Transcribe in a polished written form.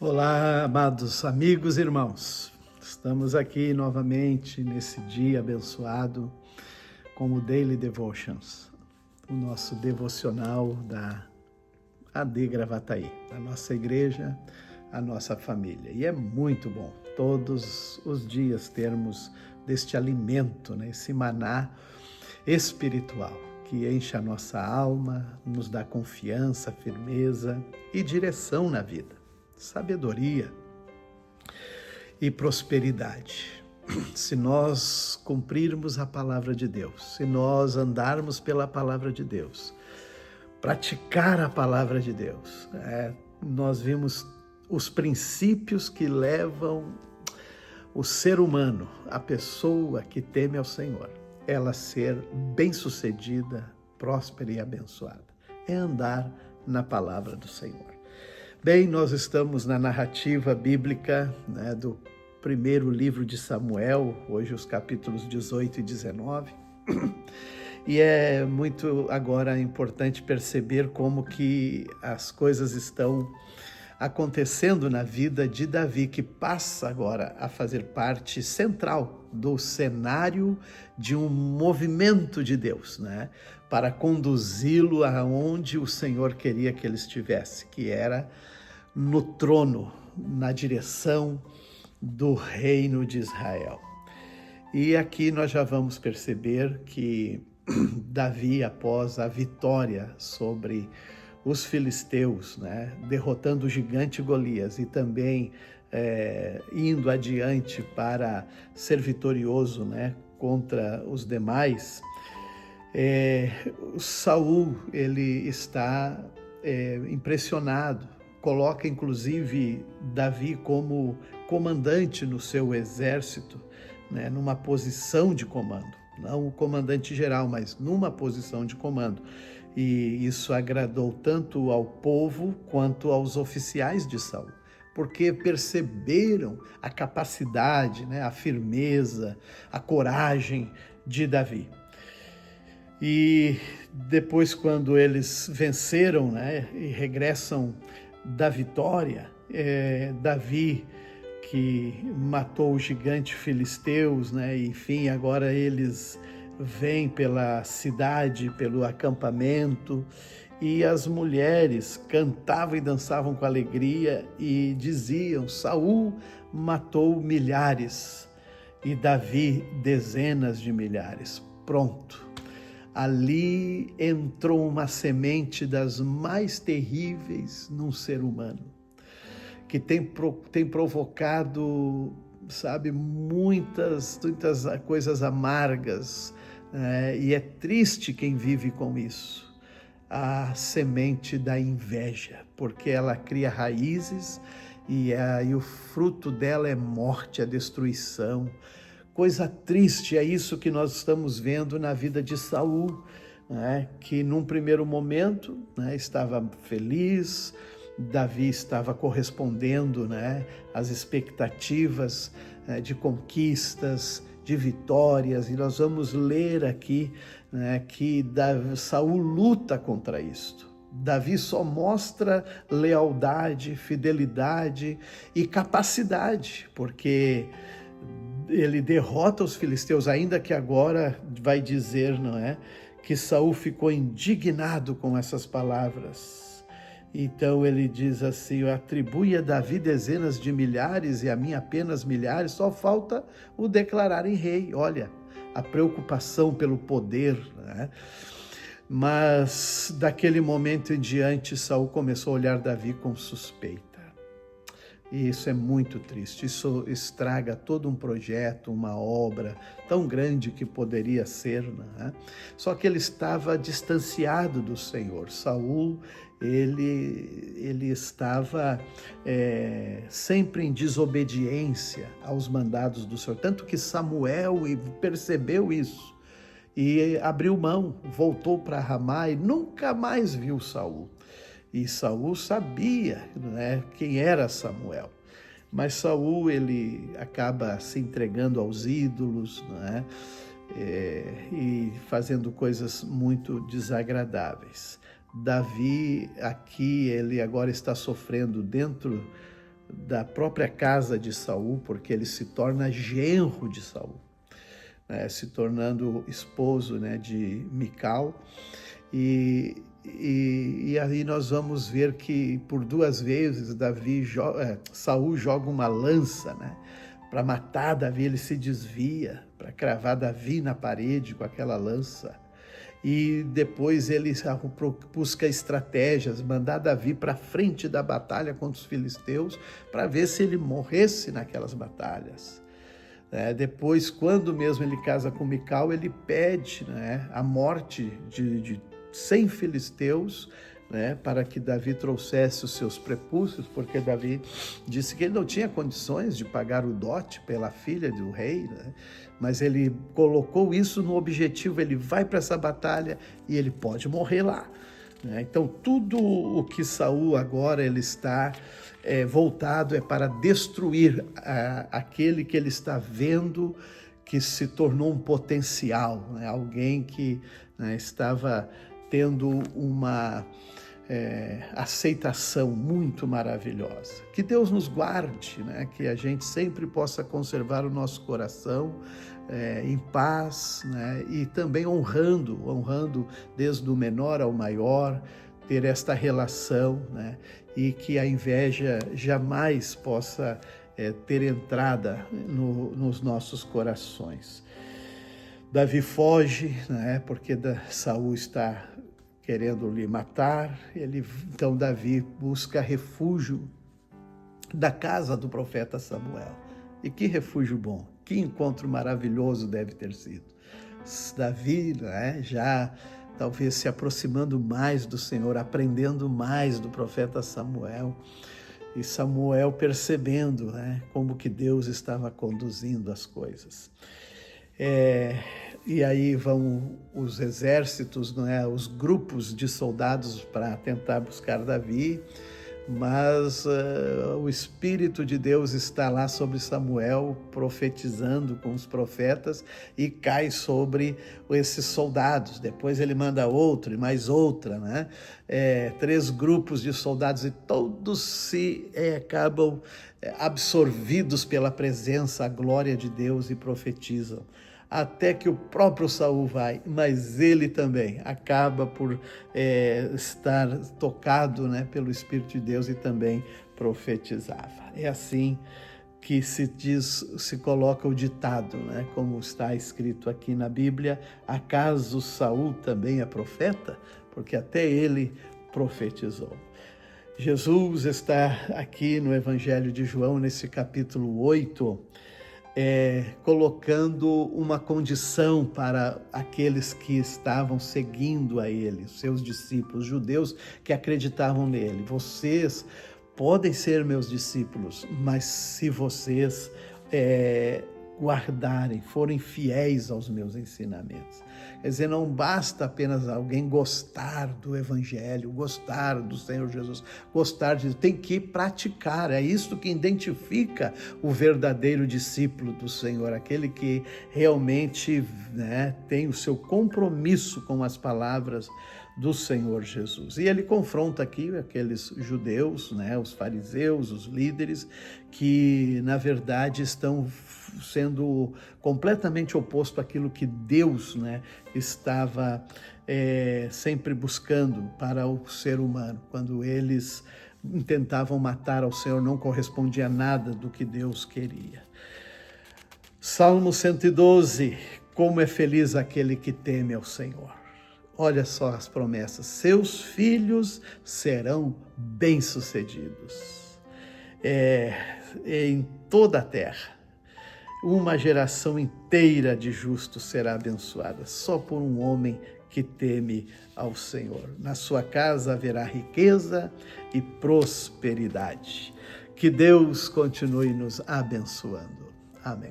Olá, amados amigos e irmãos. Estamos aqui novamente nesse dia abençoado com o Daily Devotions, o nosso devocional da AD Gravataí, da nossa igreja, a nossa família. E é muito bom todos os dias termos deste alimento, esse maná espiritual que enche a nossa alma, nos dá confiança, firmeza e direção na vida, sabedoria e prosperidade. Se nós cumprirmos a palavra de Deus, se nós andarmos pela palavra de Deus, praticar a palavra de Deus, nós vimos os princípios que levam o ser humano, a pessoa que teme ao Senhor, ela ser bem-sucedida, próspera e abençoada. É andar na palavra do Senhor. Bem, nós estamos na narrativa bíblica do primeiro livro de Samuel, hoje os capítulos 18 e 19. E é muito agora importante perceber como que as coisas estão acontecendo na vida de Davi, que passa agora a fazer parte central do cenário de um movimento de Deus, para conduzi-lo aonde o Senhor queria que ele estivesse, que era no trono, na direção do reino de Israel. E aqui nós já vamos perceber que Davi, após a vitória sobre os filisteus, derrotando o gigante Golias e também indo adiante para ser vitorioso, contra os demais, Saul ele está impressionado, coloca inclusive Davi como comandante no seu exército, numa posição de comando, não o comandante geral, mas numa posição de comando. E isso agradou tanto ao povo quanto aos oficiais de Saul, porque perceberam a capacidade, a firmeza, a coragem de Davi. E depois, quando eles venceram, e regressam da vitória, Davi, que matou o gigante filisteus, enfim, agora eles vêm pela cidade, pelo acampamento, e as mulheres cantavam e dançavam com alegria e diziam: Saul matou milhares e Davi dezenas de milhares. Pronto. Ali entrou uma semente das mais terríveis num ser humano, que tem provocado, muitas coisas amargas, e é triste quem vive com isso. A semente da inveja, porque ela cria raízes e o fruto dela é morte, a destruição. Coisa triste, é isso que nós estamos vendo na vida de Saul, que num primeiro momento estava feliz, Davi estava correspondendo às expectativas de conquistas, de vitórias, e nós vamos ler aqui que Saul luta contra isto. Davi só mostra lealdade, fidelidade e capacidade, porque ele derrota os filisteus, ainda que agora vai dizer, que Saul ficou indignado com essas palavras. Então ele diz assim: atribui a Davi dezenas de milhares e a mim apenas milhares, só falta o declararem rei. Olha, a preocupação pelo poder, Mas daquele momento em diante, Saul começou a olhar Davi com suspeita. E isso é muito triste, isso estraga todo um projeto, uma obra tão grande que poderia ser, Só que ele estava distanciado do Senhor. Saul, ele estava sempre em desobediência aos mandados do Senhor, tanto que Samuel percebeu isso e abriu mão, voltou para Ramá e nunca mais viu Saul. E Saul sabia, quem era Samuel. Mas Saul, ele acaba se entregando aos ídolos, e fazendo coisas muito desagradáveis. Davi, aqui, ele agora está sofrendo dentro da própria casa de Saul, porque ele se torna genro de Saul, né, se tornando esposo, né, de Mical. E aí nós vamos ver que por 2 vezes Saul joga uma lança, né, para matar Davi. Ele se desvia para cravar Davi na parede com aquela lança. E depois ele busca estratégias, mandar Davi para frente da batalha contra os filisteus, para ver se ele morresse naquelas batalhas. Depois, quando mesmo ele casa com Mical, ele pede, né, a morte de 100 filisteus, né, para que Davi trouxesse os seus prepúcios, porque Davi disse que ele não tinha condições de pagar o dote pela filha do rei, né, mas ele colocou isso no objetivo. Ele vai para essa batalha e ele pode morrer lá, né? Então tudo o que Saul agora ele está voltado é para destruir aquele que ele está vendo que se tornou um potencial, né? Alguém que, né, estava tendo uma aceitação muito maravilhosa. Que Deus nos guarde, né? Que a gente sempre possa conservar o nosso coração em paz, né? E também honrando desde o menor ao maior, ter esta relação, né? E que a inveja jamais possa ter entrada nos nossos corações. Davi foge, né? Porque Saul está querendo lhe matar. Então Davi busca refúgio da casa do profeta Samuel. E que refúgio bom, que encontro maravilhoso deve ter sido. Davi, né, já talvez se aproximando mais do Senhor, aprendendo mais do profeta Samuel, e Samuel percebendo, né, como que Deus estava conduzindo as coisas. E aí vão os exércitos, não é, os grupos de soldados para tentar buscar Davi, mas o Espírito de Deus está lá sobre Samuel, profetizando com os profetas, e cai sobre esses soldados. Depois ele manda outro e mais outra, né? 3 grupos de soldados, e todos se acabam absorvidos pela presença, a glória de Deus, e profetizam. Até que o próprio Saul vai, mas ele também acaba por estar tocado, né, pelo Espírito de Deus, e também profetizava. É assim que se coloca o ditado, né, como está escrito aqui na Bíblia: acaso Saul também é profeta? Porque até ele profetizou. Jesus está aqui no Evangelho de João, nesse capítulo 8, colocando uma condição para aqueles que estavam seguindo a ele, seus discípulos, judeus que acreditavam nele. Vocês podem ser meus discípulos, mas se vocês guardarem, forem fiéis aos meus ensinamentos. Quer dizer, não basta apenas alguém gostar do Evangelho, gostar do Senhor Jesus, tem que praticar. É isso que identifica o verdadeiro discípulo do Senhor, aquele que realmente, né, tem o seu compromisso com as palavras do Senhor Jesus. E ele confronta aqui aqueles judeus, né, os fariseus, os líderes, que na verdade estão sendo completamente oposto àquilo que Deus, né, estava sempre buscando para o ser humano. Quando eles tentavam matar ao Senhor, não correspondia a nada do que Deus queria. Salmo 112, como é feliz aquele que teme ao Senhor. Olha só as promessas: seus filhos serão bem-sucedidos em toda a terra. Uma geração inteira de justos será abençoada, só por um homem que teme ao Senhor. Na sua casa haverá riqueza e prosperidade. Que Deus continue nos abençoando. Amém.